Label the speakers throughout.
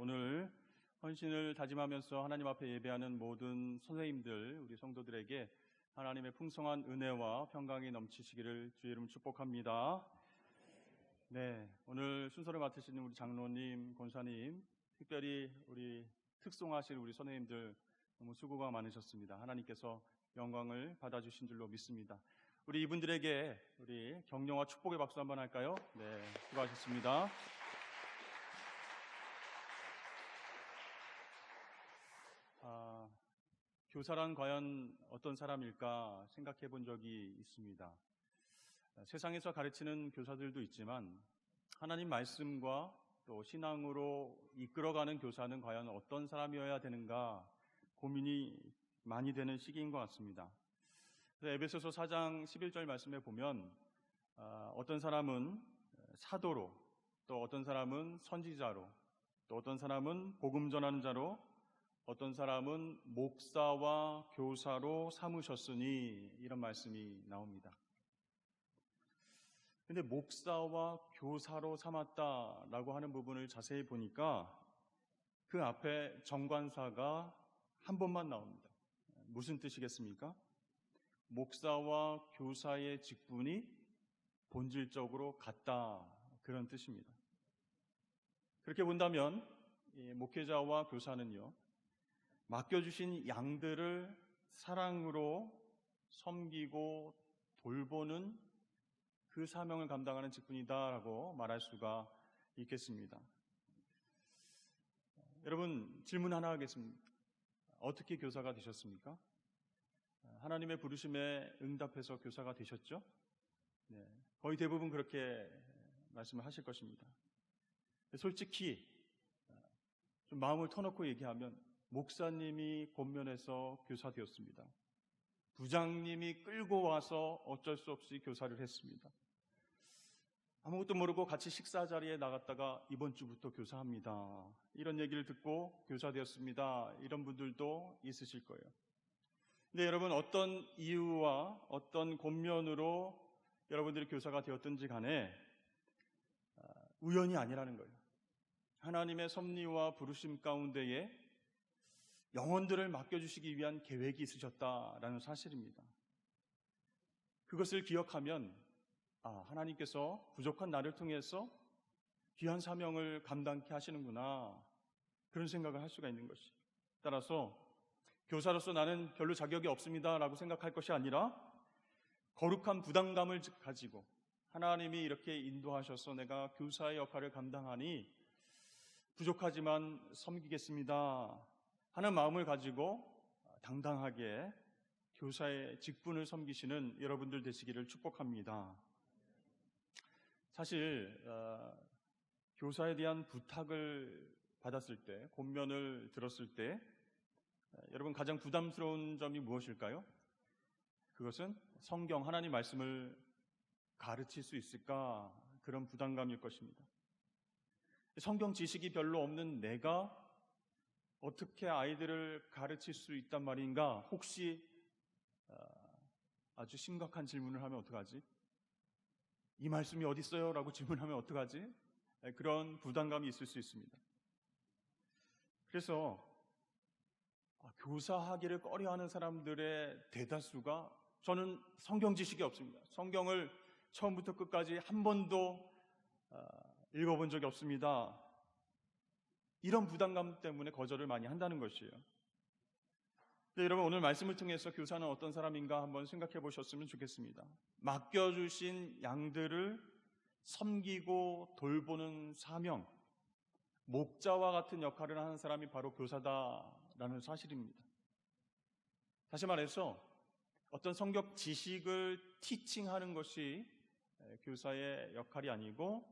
Speaker 1: 오늘 헌신을 다짐하면서 하나님 앞에 예배하는 모든 선생님들, 우리 성도들에게 하나님의 풍성한 은혜와 평강이 넘치시기를 주의 이름 축복합니다. 네, 오늘 순서를 맡으시는 우리 장로님, 권사님, 특별히 우리 특송하실 우리 선생님들 너무 수고가 많으셨습니다. 하나님께서 영광을 받아주신 줄로 믿습니다. 우리 이분들에게 우리 격려와 축복의 박수 한번 할까요? 네, 수고하셨습니다. 교사란 과연 어떤 사람일까 생각해 본 적이 있습니다. 세상에서 가르치는 교사들도 있지만 하나님 말씀과 또 신앙으로 이끌어가는 교사는 과연 어떤 사람이어야 되는가 고민이 많이 되는 시기인 것 같습니다. 에베소서 4장 11절 말씀에 보면 어떤 사람은 사도로, 또 어떤 사람은 선지자로, 또 어떤 사람은 복음 전하는 자로, 어떤 사람은 목사와 교사로 삼으셨으니, 이런 말씀이 나옵니다. 근데 목사와 교사로 삼았다라고 하는 부분을 자세히 보니까 그 앞에 정관사가 한 번만 나옵니다. 무슨 뜻이겠습니까? 목사와 교사의 직분이 본질적으로 같다, 그런 뜻입니다. 그렇게 본다면 목회자와 교사는요, 맡겨주신 양들을 사랑으로 섬기고 돌보는 그 사명을 감당하는 직분이다라고 말할 수가 있겠습니다. 여러분, 질문 하나 하겠습니다. 어떻게 교사가 되셨습니까? 하나님의 부르심에 응답해서 교사가 되셨죠? 네, 거의 대부분 그렇게 말씀을 하실 것입니다. 솔직히 좀 마음을 터놓고 얘기하면 목사님이 권면해서 교사 되었습니다. 부장님이 끌고 와서 어쩔 수 없이 교사를 했습니다. 아무것도 모르고 같이 식사 자리에 나갔다가 이번 주부터 교사합니다, 이런 얘기를 듣고 교사 되었습니다, 이런 분들도 있으실 거예요. 근데 여러분, 어떤 이유와 어떤 권면으로 여러분들이 교사가 되었든지 간에 우연이 아니라는 거예요. 하나님의 섭리와 부르심 가운데에 영혼들을 맡겨주시기 위한 계획이 있으셨다라는 사실입니다. 그것을 기억하면 하나님께서 부족한 나를 통해서 귀한 사명을 감당케 하시는구나, 그런 생각을 할 수가 있는 것이. 따라서 교사로서 나는 별로 자격이 없습니다 라고 생각할 것이 아니라 거룩한 부담감을 가지고 하나님이 이렇게 인도하셔서 내가 교사의 역할을 감당하니 부족하지만 섬기겠습니다 하는 마음을 가지고 당당하게 교사의 직분을 섬기시는 여러분들 되시기를 축복합니다. 사실 교사에 대한 부탁을 받았을 때, 권면을 들었을 때 여러분 가장 부담스러운 점이 무엇일까요? 그것은 성경, 하나님 말씀을 가르칠 수 있을까, 그런 부담감일 것입니다. 성경 지식이 별로 없는 내가 어떻게 아이들을 가르칠 수 있단 말인가, 혹시 아주 심각한 질문을 하면 어떡하지? 이 말씀이 어디 있어요? 라고 질문하면 어떡하지? 그런 부담감이 있을 수 있습니다. 그래서 교사하기를 꺼려하는 사람들의 대다수가, 저는 성경 지식이 없습니다, 성경을 처음부터 끝까지 한 번도 읽어본 적이 없습니다, 이런 부담감 때문에 거절을 많이 한다는 것이에요. 여러분, 오늘 말씀을 통해서 교사는 어떤 사람인가 한번 생각해 보셨으면 좋겠습니다. 맡겨주신 양들을 섬기고 돌보는 사명, 목자와 같은 역할을 하는 사람이 바로 교사다라는 사실입니다. 다시 말해서 어떤 성경 지식을 티칭하는 것이 교사의 역할이 아니고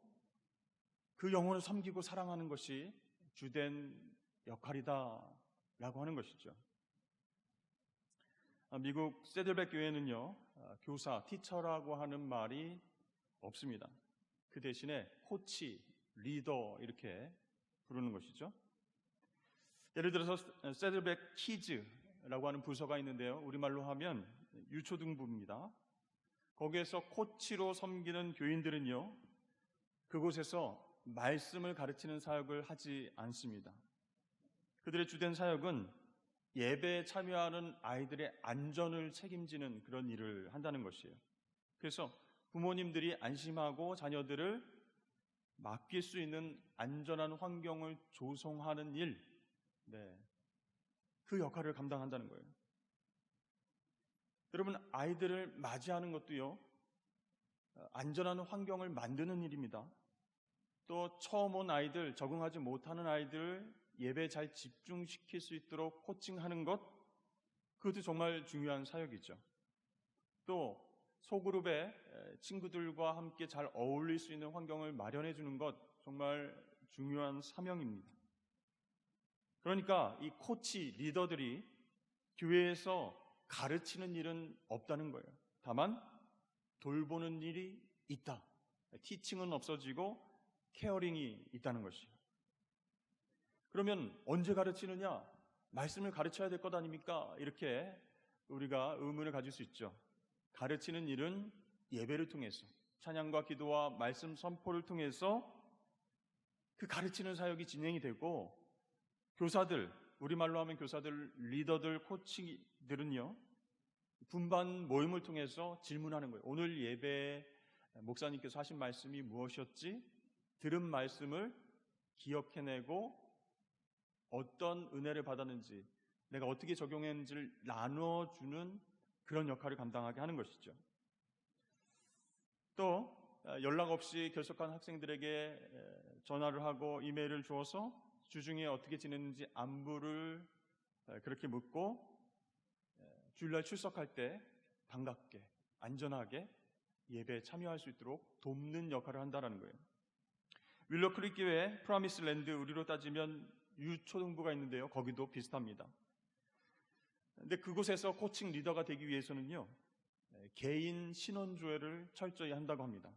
Speaker 1: 그 영혼을 섬기고 사랑하는 것이 주된 역할이다라고 하는 것이죠. 미국 세들백 교회는요, 교사, 티처라고 하는 말이 없습니다. 그 대신에 코치, 리더, 이렇게 부르는 것이죠. 예를 들어서 세들백 키즈라고 하는 부서가 있는데요, 우리말로 하면 유초등부입니다. 거기에서 코치로 섬기는 교인들은요, 그곳에서 말씀을 가르치는 사역을 하지 않습니다. 그들의 주된 사역은 예배에 참여하는 아이들의 안전을 책임지는 그런 일을 한다는 것이에요. 그래서 부모님들이 안심하고 자녀들을 맡길 수 있는 안전한 환경을 조성하는 일, 그 역할을 감당한다는 거예요. 여러분, 아이들을 맞이하는 것도요, 안전한 환경을 만드는 일입니다. 또 처음 온 아이들, 적응하지 못하는 아이들 예배에 잘 집중시킬 수 있도록 코칭하는 것, 그것도 정말 중요한 사역이죠. 또 소그룹의 친구들과 함께 잘 어울릴 수 있는 환경을 마련해 주는 것, 정말 중요한 사명입니다. 그러니까 이 코치, 리더들이 교회에서 가르치는 일은 없다는 거예요. 다만 돌보는 일이 있다. 티칭은 없어지고 케어링이 있다는 것이에요. 그러면 언제 가르치느냐? 말씀을 가르쳐야 될 것 아닙니까? 이렇게 우리가 의문을 가질 수 있죠. 가르치는 일은 예배를 통해서, 찬양과 기도와 말씀 선포를 통해서 그 가르치는 사역이 진행이 되고, 교사들, 우리말로 하면 교사들, 리더들, 코치들은요, 분반 모임을 통해서 질문하는 거예요. 오늘 예배에 목사님께서 하신 말씀이 무엇이었지? 들은 말씀을 기억해내고 어떤 은혜를 받았는지, 내가 어떻게 적용했는지를 나눠주는 그런 역할을 감당하게 하는 것이죠. 또 연락 없이 결석한 학생들에게 전화를 하고 이메일을 주어서 주중에 어떻게 지냈는지 안부를 그렇게 묻고 주일날 출석할 때 반갑게, 안전하게 예배에 참여할 수 있도록 돕는 역할을 한다는 거예요. 윌러크릭 교회 프라미스 랜드, 우리로 따지면 유초등부가 있는데요. 거기도 비슷합니다. 근데 그곳에서 코칭 리더가 되기 위해서는요, 개인 신원조회를 철저히 한다고 합니다.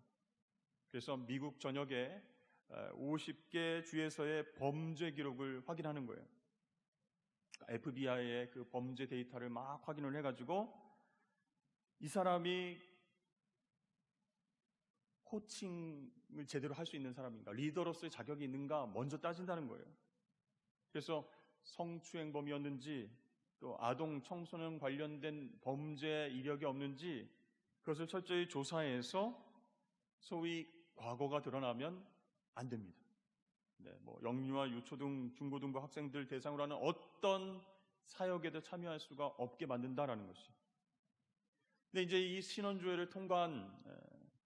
Speaker 1: 그래서 미국 전역에 50개 주에서의 범죄 기록을 확인하는 거예요. FBI의 그 범죄 데이터를 막 확인을 해가지고 이 사람이 코칭을 제대로 할 수 있는 사람인가, 리더로서의 자격이 있는가 먼저 따진다는 거예요. 그래서 성추행범이었는지 또 아동 청소년 관련된 범죄 이력이 없는지 그것을 철저히 조사해서 소위 과거가 드러나면 안 됩니다. 영유아, 유초등, 중고등부 학생들 대상으로 하는 어떤 사역에도 참여할 수가 없게 만든다라는 것이. 근데 이제 이 신원조회를 통과한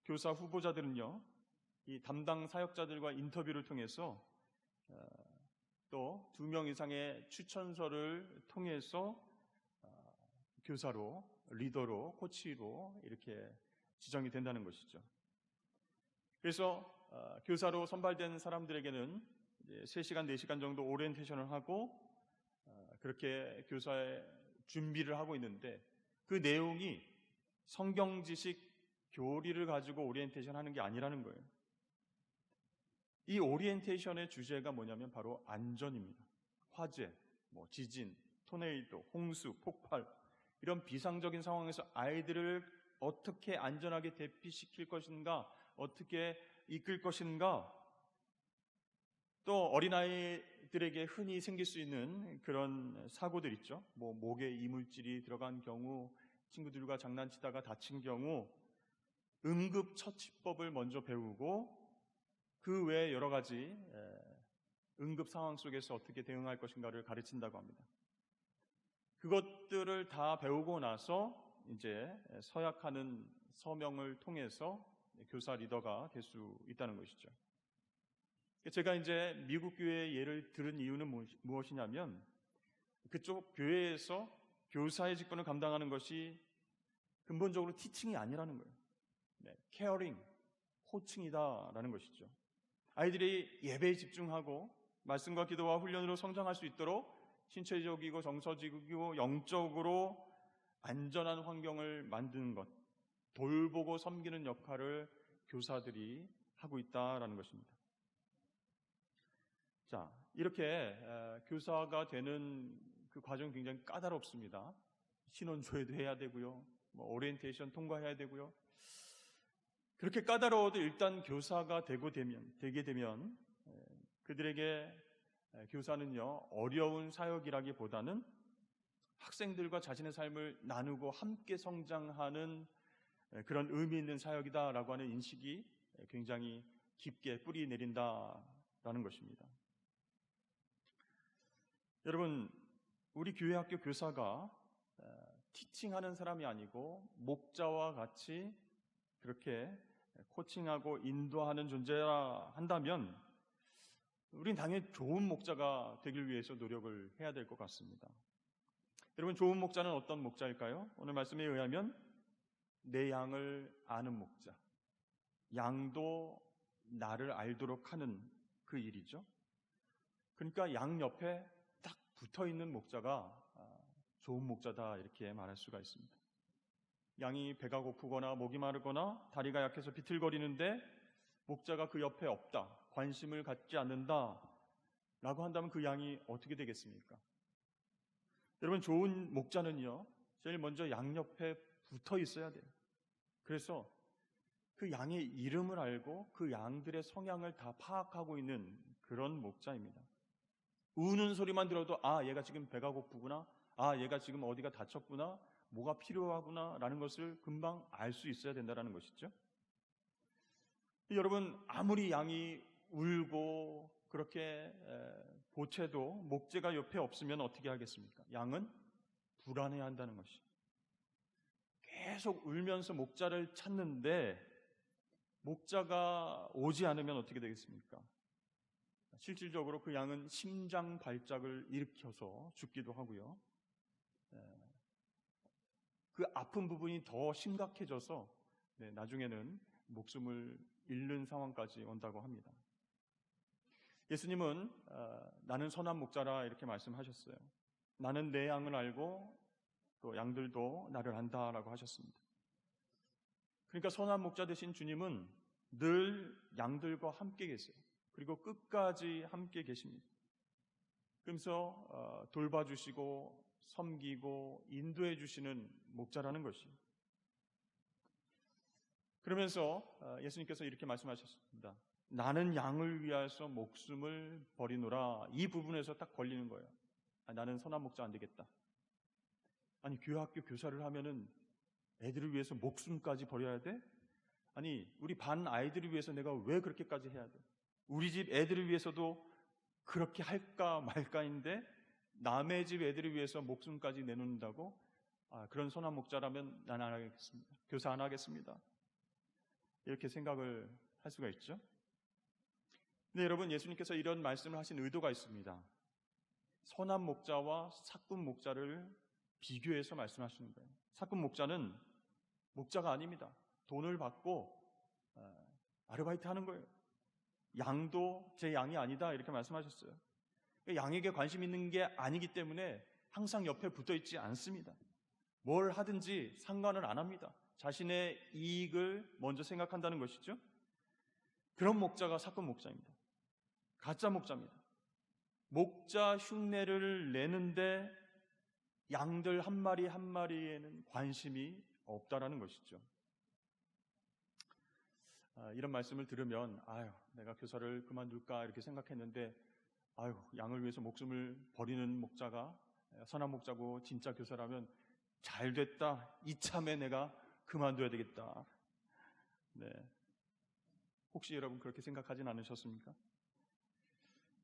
Speaker 1: 교사 후보자들은요, 이 담당 사역자들과 인터뷰를 통해서 또 2명 이상의 추천서를 통해서 교사로, 리더로, 코치로 이렇게 지정이 된다는 것이죠. 그래서 교사로 선발된 사람들에게는 이제 3시간, 4시간 정도 오리엔테이션을 하고 그렇게 교사의 준비를 하고 있는데, 그 내용이 성경 지식 교리를 가지고 오리엔테이션 하는 게 아니라는 거예요. 이 오리엔테이션의 주제가 뭐냐면 바로 안전입니다. 화재, 지진, 토네이도, 홍수, 폭발, 이런 비상적인 상황에서 아이들을 어떻게 안전하게 대피시킬 것인가, 어떻게 이끌 것인가, 또 어린아이들에게 흔히 생길 수 있는 그런 사고들 있죠. 목에 이물질이 들어간 경우, 친구들과 장난치다가 다친 경우 응급처치법을 먼저 배우고 그 외에 여러 가지 응급 상황 속에서 어떻게 대응할 것인가를 가르친다고 합니다. 그것들을 다 배우고 나서 이제 서약하는 서명을 통해서 교사 리더가 될 수 있다는 것이죠. 제가 이제 미국 교회의 예를 들은 이유는 무엇이냐면, 그쪽 교회에서 교사의 직분을 감당하는 것이 근본적으로 티칭이 아니라는 거예요. 케어링, 코칭이다라는 것이죠. 아이들이 예배에 집중하고 말씀과 기도와 훈련으로 성장할 수 있도록 신체적이고 정서적이고 영적으로 안전한 환경을 만드는 것, 돌보고 섬기는 역할을 교사들이 하고 있다라는 것입니다. 자, 이렇게 교사가 되는 그 과정이 굉장히 까다롭습니다. 신원조회도 해야 되고요, 오리엔테이션 통과해야 되고요. 그렇게 까다로워도 일단 교사가 되게 되면 그들에게 교사는요, 어려운 사역이라기보다는 학생들과 자신의 삶을 나누고 함께 성장하는 그런 의미 있는 사역이다라고 하는 인식이 굉장히 깊게 뿌리 내린다라는 것입니다. 여러분, 우리 교회 학교 교사가 티칭하는 사람이 아니고 목자와 같이 그렇게 코칭하고 인도하는 존재라 한다면 우린 당연히 좋은 목자가 되길 위해서 노력을 해야 될 것 같습니다. 여러분, 좋은 목자는 어떤 목자일까요? 오늘 말씀에 의하면 내 양을 아는 목자, 양도 나를 알도록 하는 그 일이죠. 그러니까 양 옆에 딱 붙어있는 목자가 좋은 목자다 이렇게 말할 수가 있습니다. 양이 배가 고프거나 목이 마르거나 다리가 약해서 비틀거리는데 목자가 그 옆에 없다, 관심을 갖지 않는다 라고 한다면 그 양이 어떻게 되겠습니까? 여러분, 좋은 목자는요, 제일 먼저 양 옆에 붙어 있어야 돼요. 그래서 그 양의 이름을 알고 그 양들의 성향을 다 파악하고 있는 그런 목자입니다. 우는 소리만 들어도 얘가 지금 배가 고프구나, 얘가 지금 어디가 다쳤구나, 뭐가 필요하구나 라는 것을 금방 알 수 있어야 된다는 것이죠. 여러분, 아무리 양이 울고 그렇게 보채도 목재가 옆에 없으면 어떻게 하겠습니까? 양은 불안해한다는 것이. 계속 울면서 목자를 찾는데 목자가 오지 않으면 어떻게 되겠습니까? 실질적으로 그 양은 심장 발작을 일으켜서 죽기도 하고요. 그 아픈 부분이 더 심각해져서 나중에는 목숨을 잃는 상황까지 온다고 합니다. 예수님은 나는 선한 목자라 이렇게 말씀하셨어요. 나는 내 양을 알고 또 양들도 나를 안다라고 하셨습니다. 그러니까 선한 목자 되신 주님은 늘 양들과 함께 계세요. 그리고 끝까지 함께 계십니다. 그러면서 돌봐주시고 섬기고 인도해 주시는 목자라는 것이. 그러면서 예수님께서 이렇게 말씀하셨습니다. 나는 양을 위하여서 목숨을 버리노라. 이 부분에서 딱 걸리는 거예요. 나는 선한 목자 안 되겠다. 아니, 교회학교 교사를 하면은 애들을 위해서 목숨까지 버려야 돼? 아니, 우리 반 아이들을 위해서 내가 왜 그렇게까지 해야 돼? 우리 집 애들을 위해서도 그렇게 할까 말까인데 남의 집 애들을 위해서 목숨까지 내놓는다고? 그런 선한 목자라면 난 안 하겠습니다. 교사 안 하겠습니다. 이렇게 생각을 할 수가 있죠. 근데 여러분, 예수님께서 이런 말씀을 하신 의도가 있습니다. 선한 목자와 사꾼 목자를 비교해서 말씀하시는 거예요. 사꾼 목자는 목자가 아닙니다. 돈을 받고 아르바이트 하는 거예요. 양도 제 양이 아니다 이렇게 말씀하셨어요. 양에게 관심 있는 게 아니기 때문에 항상 옆에 붙어 있지 않습니다. 뭘 하든지 상관을 안 합니다. 자신의 이익을 먼저 생각한다는 것이죠. 그런 목자가 사꾼 목자입니다. 가짜 목자입니다. 목자 흉내를 내는데 양들 한 마리 한 마리에는 관심이 없다라는 것이죠. 이런 말씀을 들으면 내가 교사를 그만둘까 이렇게 생각했는데 양을 위해서 목숨을 버리는 목자가 선한 목자고 진짜 교사라면 잘됐다. 이참에 내가 그만둬야 되겠다. 네. 혹시 여러분 그렇게 생각하진 않으셨습니까?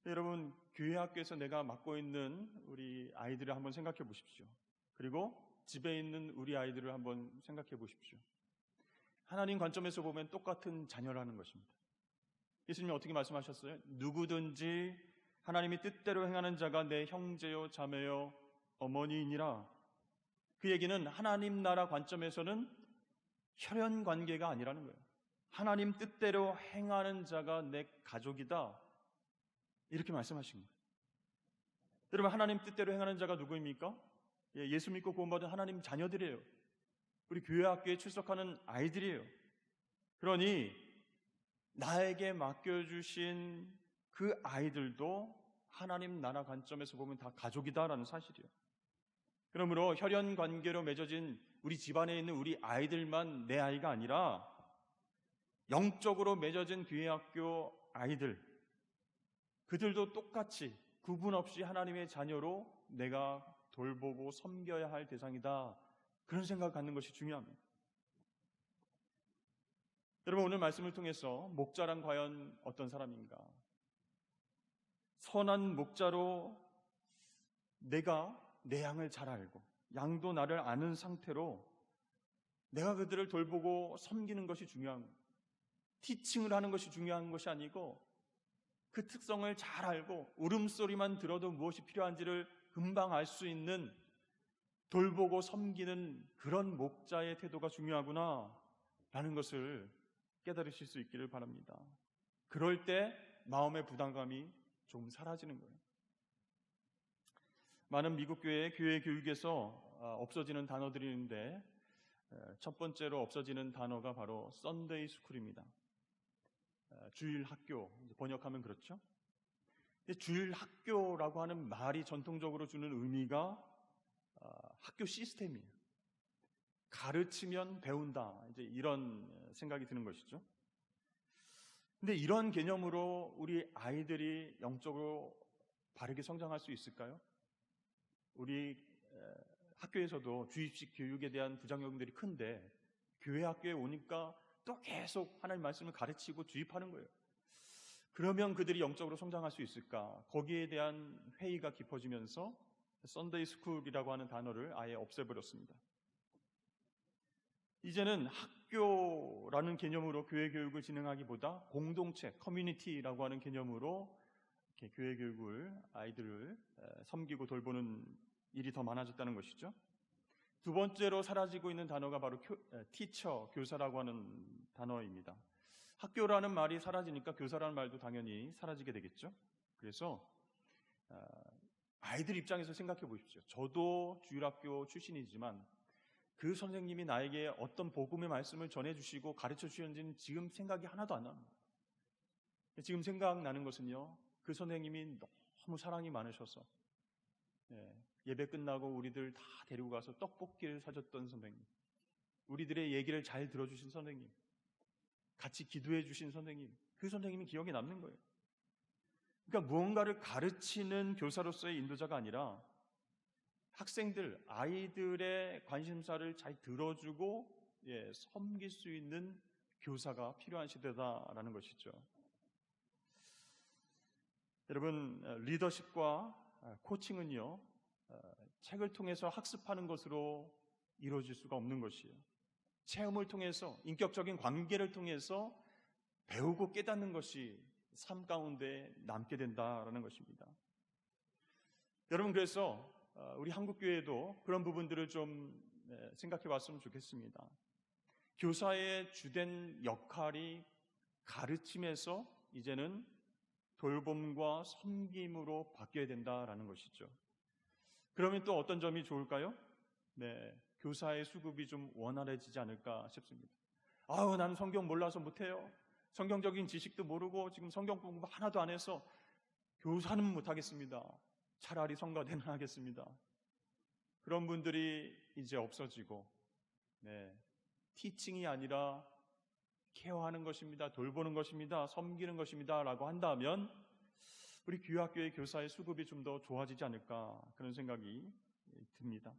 Speaker 1: 여러분, 교회 학교에서 내가 맡고 있는 우리 아이들을 한번 생각해 보십시오. 그리고 집에 있는 우리 아이들을 한번 생각해 보십시오. 하나님 관점에서 보면 똑같은 자녀라는 것입니다. 예수님이 어떻게 말씀하셨어요? 누구든지 하나님이 뜻대로 행하는 자가 내 형제요 자매요 어머니이니라. 그 얘기는 하나님 나라 관점에서는 혈연 관계가 아니라는 거예요. 하나님 뜻대로 행하는 자가 내 가족이다. 이렇게 말씀하신 거예요. 여러분, 하나님 뜻대로 행하는 자가 누구입니까? 예수 믿고 구원받은 하나님 자녀들이에요. 우리 교회 학교에 출석하는 아이들이에요. 그러니 나에게 맡겨주신 그 아이들도 하나님 나라 관점에서 보면 다 가족이다라는 사실이에요. 그러므로 혈연 관계로 맺어진 우리 집안에 있는 우리 아이들만 내 아이가 아니라 영적으로 맺어진 교회 학교 아이들, 그들도 똑같이 구분 없이 하나님의 자녀로 내가 돌보고 섬겨야 할 대상이다. 그런 생각을 갖는 것이 중요합니다. 여러분, 오늘 말씀을 통해서 목자란 과연 어떤 사람인가? 선한 목자로 내가 내 양을 잘 알고 양도 나를 아는 상태로 내가 그들을 돌보고 섬기는 것이 중요한 거예요. 티칭을 하는 것이 중요한 것이 아니고 그 특성을 잘 알고 울음소리만 들어도 무엇이 필요한지를 금방 알 수 있는 돌보고 섬기는 그런 목자의 태도가 중요하구나 라는 것을 깨달으실 수 있기를 바랍니다. 그럴 때 마음의 부담감이 좀 사라지는 거예요. 많은 미국 교회 교육에서 없어지는 단어들이 있는데 첫 번째로 없어지는 단어가 바로 썬데이 스쿨입니다. 주일 학교, 번역하면 그렇죠. 주일 학교라고 하는 말이 전통적으로 주는 의미가 학교 시스템이에요. 가르치면 배운다, 이제 이런 생각이 드는 것이죠. 근데 이런 개념으로 우리 아이들이 영적으로 바르게 성장할 수 있을까요? 우리 학교에서도 주입식 교육에 대한 부작용들이 큰데 교회 학교에 오니까 또 계속 하나님 말씀을 가르치고 주입하는 거예요. 그러면 그들이 영적으로 성장할 수 있을까? 거기에 대한 회의가 깊어지면서 썬데이 스쿨이라고 하는 단어를 아예 없애버렸습니다. 이제는 학교라는 개념으로 교회 교육을 진행하기보다 공동체, 커뮤니티라고 하는 개념으로 이렇게 교회 교육을 아이들을 섬기고 돌보는 일이 더 많아졌다는 것이죠. 두 번째로 사라지고 있는 단어가 바로 티처, 교사라고 하는 단어입니다. 학교라는 말이 사라지니까 교사라는 말도 당연히 사라지게 되겠죠. 그래서 아이들 입장에서 생각해 보십시오. 저도 주일학교 출신이지만 그 선생님이 나에게 어떤 복음의 말씀을 전해주시고 가르쳐 주셨는지는 지금 생각이 하나도 안 납니다. 지금 생각나는 것은요, 그 선생님이 너무 사랑이 많으셔서 예배 끝나고 우리들 다 데리고 가서 떡볶이를 사줬던 선생님, 우리들의 얘기를 잘 들어주신 선생님, 같이 기도해 주신 선생님, 그 선생님이 기억에 남는 거예요. 그러니까 무언가를 가르치는 교사로서의 인도자가 아니라 학생들, 아이들의 관심사를 잘 들어주고 섬길 수 있는 교사가 필요한 시대다라는 것이죠. 여러분, 리더십과 코칭은요, 책을 통해서 학습하는 것으로 이루어질 수가 없는 것이에요. 체험을 통해서, 인격적인 관계를 통해서 배우고 깨닫는 것이 삶 가운데 남게 된다라는 것입니다. 여러분, 그래서 우리 한국교회도 그런 부분들을 좀 생각해 봤으면 좋겠습니다. 교사의 주된 역할이 가르침에서 이제는 돌봄과 섬김으로 바뀌어야 된다라는 것이죠. 그러면 또 어떤 점이 좋을까요? 교사의 수급이 좀 원활해지지 않을까 싶습니다. 나는 성경 몰라서 못해요. 성경적인 지식도 모르고 지금 성경 공부 하나도 안 해서 교사는 못하겠습니다. 차라리 성가대는 하겠습니다. 그런 분들이 이제 없어지고 티칭이 아니라 케어하는 것입니다. 돌보는 것입니다. 섬기는 것입니다. 라고 한다면 우리 교회학교의 교사의 수급이 좀 더 좋아지지 않을까 그런 생각이 듭니다.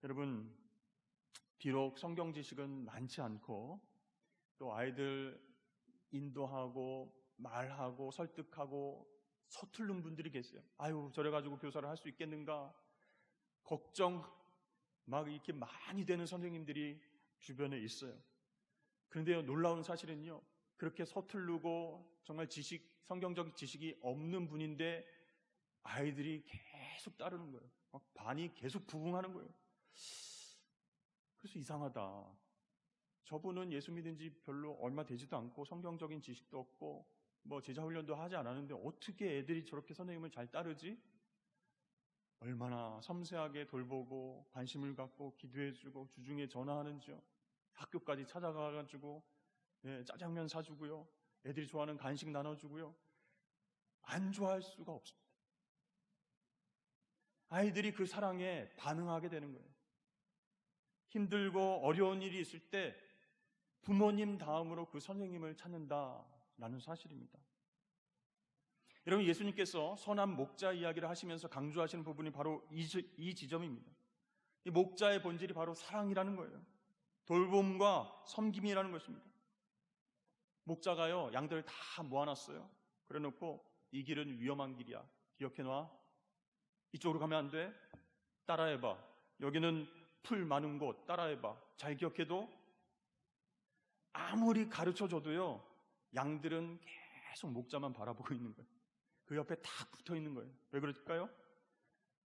Speaker 1: 여러분, 비록 성경 지식은 많지 않고 또 아이들 인도하고 말하고 설득하고 서투른 분들이 계세요. 저래가지고 교사를 할 수 있겠는가? 걱정 막 이렇게 많이 되는 선생님들이 주변에 있어요. 그런데요, 놀라운 사실은요, 그렇게 서투르고 정말 성경적 지식이 없는 분인데 아이들이 계속 따르는 거예요. 막 반이 계속 부응하는 거예요. 그래서 이상하다. 저분은 예수 믿은 지 별로 얼마 되지도 않고 성경적인 지식도 없고 제자 훈련도 하지 않았는데 어떻게 애들이 저렇게 선생님을 잘 따르지? 얼마나 섬세하게 돌보고 관심을 갖고 기도해주고 주중에 전화하는지요. 학교까지 찾아가가지고 짜장면 사주고요. 애들이 좋아하는 간식 나눠주고요. 안 좋아할 수가 없습니다. 아이들이 그 사랑에 반응하게 되는 거예요. 힘들고 어려운 일이 있을 때 부모님 다음으로 그 선생님을 찾는다라는 사실입니다. 여러분, 예수님께서 선한 목자 이야기를 하시면서 강조하시는 부분이 바로 이 지점입니다. 이 목자의 본질이 바로 사랑이라는 거예요. 돌봄과 섬김이라는 것입니다. 목자가요, 양들을 다 모아놨어요. 그래놓고 이 길은 위험한 길이야. 기억해놔. 이쪽으로 가면 안 돼. 따라해봐. 여기는 풀 많은 곳. 따라해봐. 잘 기억해도 아무리 가르쳐줘도요, 양들은 계속 목자만 바라보고 있는 거예요. 그 옆에 딱 붙어 있는 거예요. 왜 그럴까요?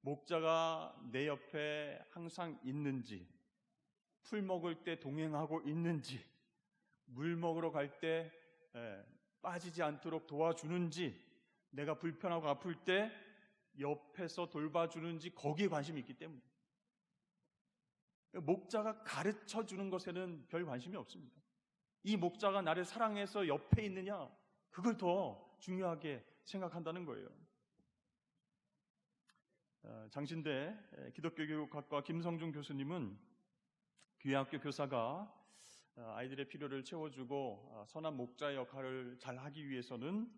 Speaker 1: 목자가 내 옆에 항상 있는지, 풀 먹을 때 동행하고 있는지, 물 먹으러 갈 때 빠지지 않도록 도와주는지, 내가 불편하고 아플 때 옆에서 돌봐주는지 거기에 관심이 있기 때문에 목자가 가르쳐주는 것에는 별 관심이 없습니다. 이 목자가 나를 사랑해서 옆에 있느냐, 그걸 더 중요하게 생각한다는 거예요. 장신대 기독교교육학과 김성중 교수님은 교회 학교 교사가 아이들의 필요를 채워주고 선한 목자의 역할을 잘 하기 위해서는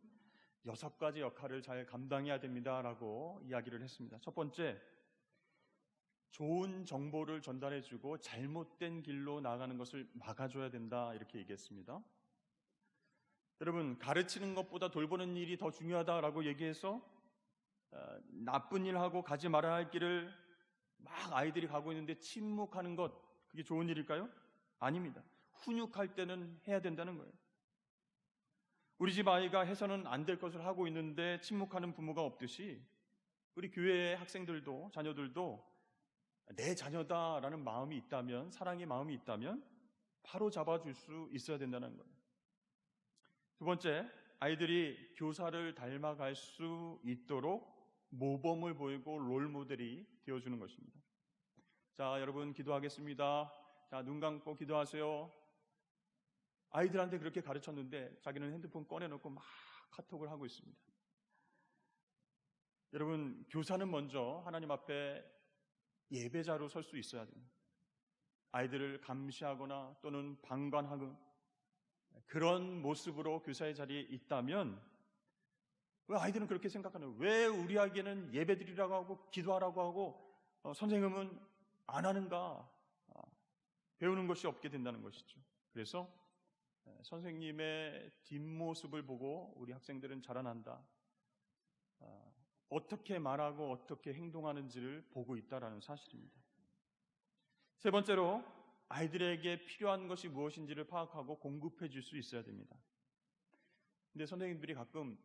Speaker 1: 6가지 역할을 잘 감당해야 됩니다라고 이야기를 했습니다. 첫 번째, 좋은 정보를 전달해주고 잘못된 길로 나가는 것을 막아줘야 된다, 이렇게 얘기했습니다. 여러분, 가르치는 것보다 돌보는 일이 더 중요하다라고 얘기해서 나쁜 일하고 가지 말아야 할 길을 막 아이들이 가고 있는데 침묵하는 것, 그게 좋은 일일까요? 아닙니다. 훈육할 때는 해야 된다는 거예요. 우리 집 아이가 해서는 안 될 것을 하고 있는데 침묵하는 부모가 없듯이 우리 교회의 학생들도, 자녀들도 내 자녀다라는 마음이 있다면, 사랑의 마음이 있다면 바로 잡아줄 수 있어야 된다는 거예요. 두 번째, 아이들이 교사를 닮아갈 수 있도록 모범을 보이고 롤모델이 되어주는 것입니다. 자, 여러분 기도하겠습니다. 자, 눈 감고 기도하세요. 아이들한테 그렇게 가르쳤는데 자기는 핸드폰 꺼내놓고 막 카톡을 하고 있습니다. 여러분, 교사는 먼저 하나님 앞에 예배자로 설 수 있어야 됩니다. 아이들을 감시하거나 또는 방관하는 그런 모습으로 교사의 자리에 있다면, 왜 아이들은 그렇게 생각하는 거예요? 왜 우리에게는 예배드리라고 하고 기도하라고 하고 선생님은 안 하는가? 배우는 것이 없게 된다는 것이죠. 그래서 선생님의 뒷모습을 보고 우리 학생들은 자라난다. 어떻게 말하고 어떻게 행동하는지를 보고 있다라는 사실입니다. 세 번째로, 아이들에게 필요한 것이 무엇인지를 파악하고 공급해 줄 수 있어야 됩니다. 근데 선생님들이 가끔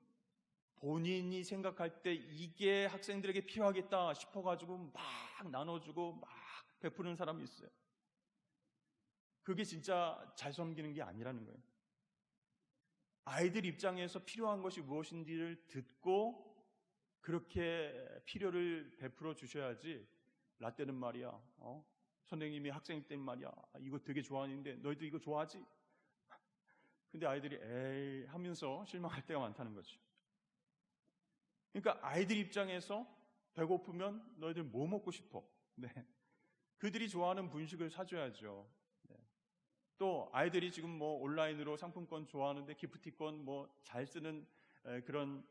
Speaker 1: 본인이 생각할 때 이게 학생들에게 필요하겠다 싶어가지고 막 나눠주고 막 베푸는 사람이 있어요. 그게 진짜 잘 섬기는 게 아니라는 거예요. 아이들 입장에서 필요한 것이 무엇인지를 듣고 그렇게 필요를 베풀어 주셔야지, 라떼는 말이야, 선생님이 학생 때는 말이야, 이거 되게 좋아하는데 너희도 이거 좋아하지? 근데 아이들이 에이 하면서 실망할 때가 많다는 거죠. 그러니까 아이들 입장에서 배고프면 너희들 뭐 먹고 싶어? 네. 그들이 좋아하는 분식을 사줘야죠. 네. 또 아이들이 지금 뭐 온라인으로 상품권 좋아하는데 기프티콘 뭐 잘 쓰는 그런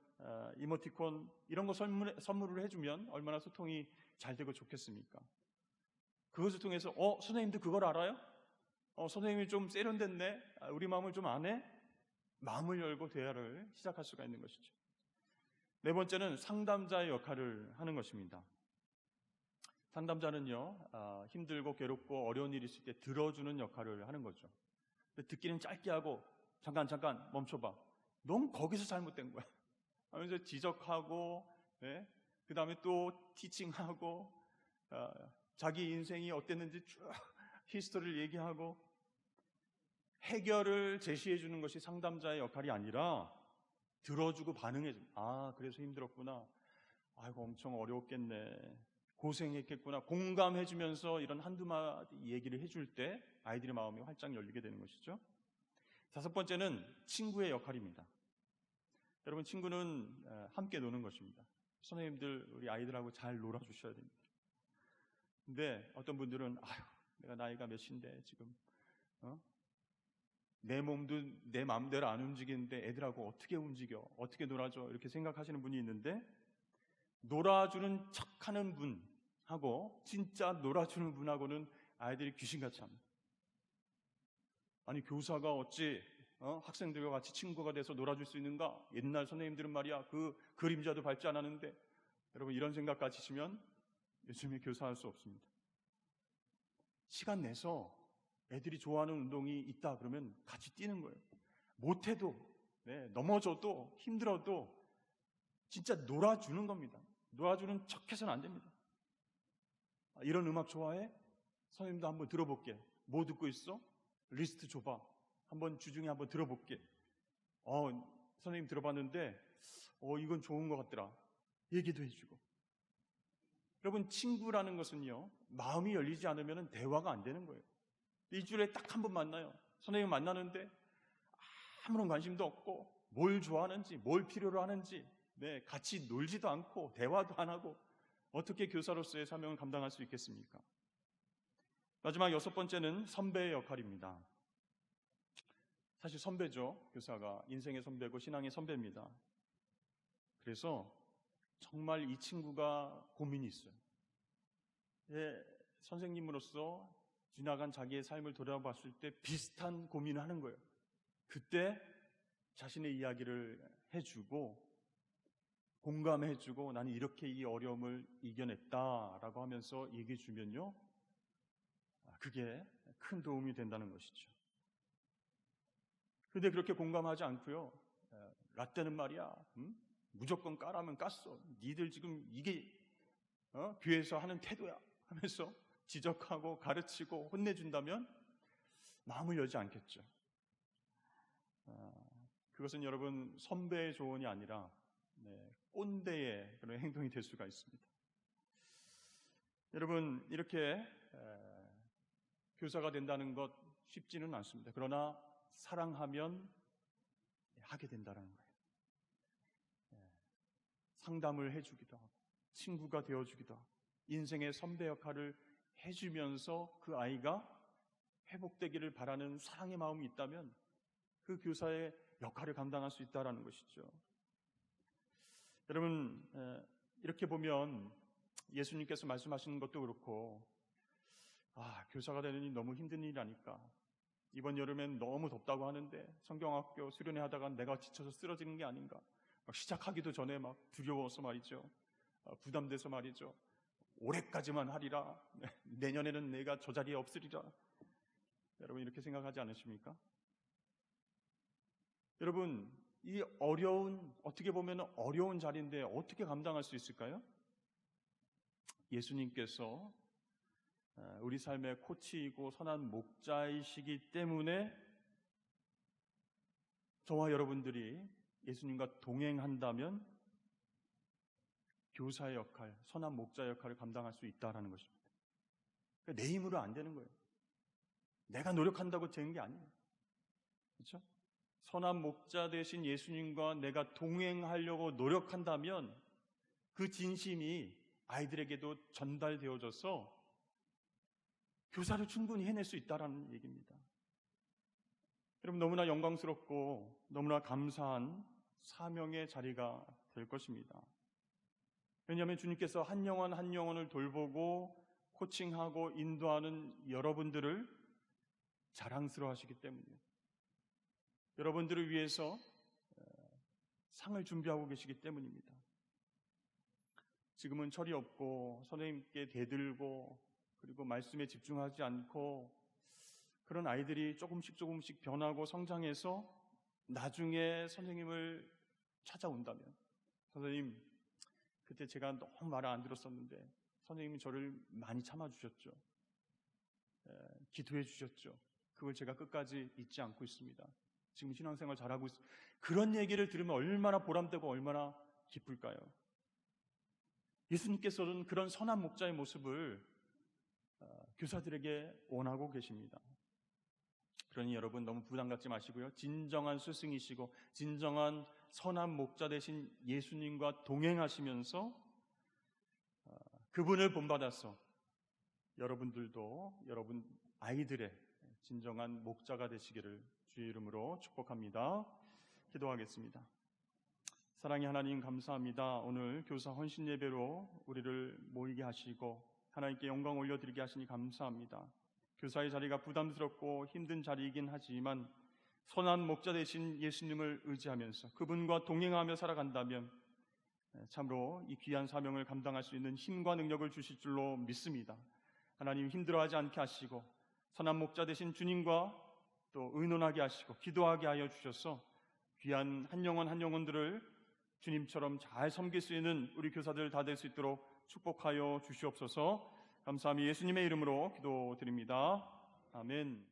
Speaker 1: 이모티콘 이런 거 선물을 해주면 얼마나 소통이 잘 되고 좋겠습니까? 그것을 통해서 선생님도 그걸 알아요? 선생님이 좀 세련됐네? 우리 마음을 좀 아네? 마음을 열고 대화를 시작할 수가 있는 것이죠. 네 번째는 상담자의 역할을 하는 것입니다. 상담자는요, 힘들고 괴롭고 어려운 일이 있을 때 들어주는 역할을 하는 거죠. 듣기는 짧게 하고 잠깐 멈춰봐. 넌 거기서 잘못된 거야. 하면서 지적하고, 네? 그 다음에 또 티칭하고, 자기 인생이 어땠는지 쭉 히스토리를 얘기하고, 해결을 제시해 주는 것이 상담자의 역할이 아니라 들어주고 반응해 줍니다. 아, 그래서 힘들었구나. 아이고, 엄청 어려웠겠네. 고생했겠구나. 공감해 주면서 이런 한두 마디 얘기를 해줄 때 아이들의 마음이 활짝 열리게 되는 것이죠. 다섯 번째는 친구의 역할입니다. 여러분, 친구는 함께 노는 것입니다. 선생님들 우리 아이들하고 잘 놀아주셔야 됩니다. 근데 어떤 분들은 아유, 내가 나이가 몇인데 지금 내 몸도 내 마음대로 안 움직이는데 애들하고 어떻게 움직여? 어떻게 놀아줘? 이렇게 생각하시는 분이 있는데, 놀아주는 척하는 분하고 진짜 놀아주는 분하고는 아이들이 귀신같이 합니다. 아니, 교사가 어찌 학생들과 같이 친구가 돼서 놀아줄 수 있는가? 옛날 선생님들은 말이야, 그 그림자도 밟지 않았는데. 여러분, 이런 생각 가지시면 요즘에 교사할 수 없습니다. 시간 내서 애들이 좋아하는 운동이 있다 그러면 같이 뛰는 거예요. 못해도, 넘어져도, 힘들어도 진짜 놀아주는 겁니다. 놀아주는 척해서는 안 됩니다. 이런 음악 좋아해? 선생님도 한번 들어볼게. 뭐 듣고 있어? 리스트 줘봐. 한번 주중에 한번 들어볼게. 선생님 들어봤는데 이건 좋은 것 같더라. 얘기도 해주고. 여러분, 친구라는 것은요, 마음이 열리지 않으면 대화가 안 되는 거예요. 일주일에 딱 한 번 만나요. 선생님 만나는데 아무런 관심도 없고, 뭘 좋아하는지, 뭘 필요로 하는지, 같이 놀지도 않고 대화도 안 하고 어떻게 교사로서의 사명을 감당할 수 있겠습니까? 마지막 6번째는 선배의 역할입니다. 사실 선배죠. 교사가 인생의 선배고 신앙의 선배입니다. 그래서 정말 이 친구가 고민이 있어요. 선생님으로서 지나간 자기의 삶을 돌아봤을 때 비슷한 고민을 하는 거예요. 그때 자신의 이야기를 해주고 공감해주고, 나는 이렇게 이 어려움을 이겨냈다라고 하면서 얘기해주면요, 그게 큰 도움이 된다는 것이죠. 그런데 그렇게 공감하지 않고요, 라떼는 말이야, 무조건 까라면 깠어. 니들 지금 이게 교회에서 하는 태도야 하면서 지적하고 가르치고 혼내준다면 마음을 열지 않겠죠. 그것은 여러분, 선배의 조언이 아니라 꼰대의 그런 행동이 될 수가 있습니다. 여러분, 이렇게 교사가 된다는 것 쉽지는 않습니다. 그러나 사랑하면 하게 된다는 거예요. 상담을 해주기도 하고, 친구가 되어주기도 하고, 인생의 선배 역할을 해주면서 그 아이가 회복되기를 바라는 사랑의 마음이 있다면 그 교사의 역할을 감당할 수 있다는 것이죠. 여러분, 이렇게 보면 예수님께서 말씀하시는 것도 그렇고, 교사가 되는 일이 너무 힘든 일이라니까. 이번 여름엔 너무 덥다고 하는데 성경학교 수련회 하다가 내가 지쳐서 쓰러지는 게 아닌가. 시작하기도 전에 막 두려워서 말이죠. 부담돼서 말이죠. 올해까지만 하리라. 내년에는 내가 저 자리에 없으리라. 여러분, 이렇게 생각하지 않으십니까? 여러분, 이 어떻게 보면 어려운 자리인데 어떻게 감당할 수 있을까요? 예수님께서 우리 삶의 코치이고 선한 목자이시기 때문에 저와 여러분들이 예수님과 동행한다면 교사의 역할, 선한 목자 역할을 감당할 수 있다는 것입니다. 그러니까 내 힘으로 안 되는 거예요. 내가 노력한다고 되는 게 아니에요. 그렇죠? 선한 목자 되신 예수님과 내가 동행하려고 노력한다면 그 진심이 아이들에게도 전달되어져서 교사를 충분히 해낼 수 있다는 얘기입니다. 여러분, 너무나 영광스럽고 너무나 감사한 사명의 자리가 될 것입니다. 왜냐하면 주님께서 한 영혼 한 영혼을 돌보고 코칭하고 인도하는 여러분들을 자랑스러워 하시기 때문이에요. 여러분들을 위해서 상을 준비하고 계시기 때문입니다. 지금은 철이 없고 선생님께 대들고 그리고 말씀에 집중하지 않고 그런 아이들이 조금씩 변하고 성장해서 나중에 선생님을 찾아온다면, 선생님, 그때 제가 너무 말을 안 들었었는데 선생님이 저를 많이 참아주셨죠. 기도해 주셨죠. 그걸 제가 끝까지 잊지 않고 있습니다. 지금 신앙생활 잘하고 있습니다. 그런 얘기를 들으면 얼마나 보람되고 얼마나 기쁠까요? 예수님께서는 그런 선한 목자의 모습을 교사들에게 원하고 계십니다. 그러니 여러분, 너무 부담 갖지 마시고요. 진정한 스승이시고 진정한 선한 목자 되신 예수님과 동행하시면서 그분을 본받아서 여러분들도 여러분 아이들의 진정한 목자가 되시기를 주의 이름으로 축복합니다. 기도하겠습니다. 사랑의 하나님 감사합니다. 오늘 교사 헌신 예배로 우리를 모이게 하시고 하나님께 영광 올려드리게 하시니 감사합니다. 교사의 자리가 부담스럽고 힘든 자리이긴 하지만 선한 목자 되신 예수님을 의지하면서 그분과 동행하며 살아간다면 참으로 이 귀한 사명을 감당할 수 있는 힘과 능력을 주실 줄로 믿습니다. 하나님 힘들어하지 않게 하시고 선한 목자 되신 주님과 또 의논하게 하시고 기도하게 하여 주셔서 귀한 한 영혼 한 영혼들을 주님처럼 잘 섬길 수 있는 우리 교사들 다 될 수 있도록 축복하여 주시옵소서. 감사함이 예수님의 이름으로 기도드립니다. 아멘.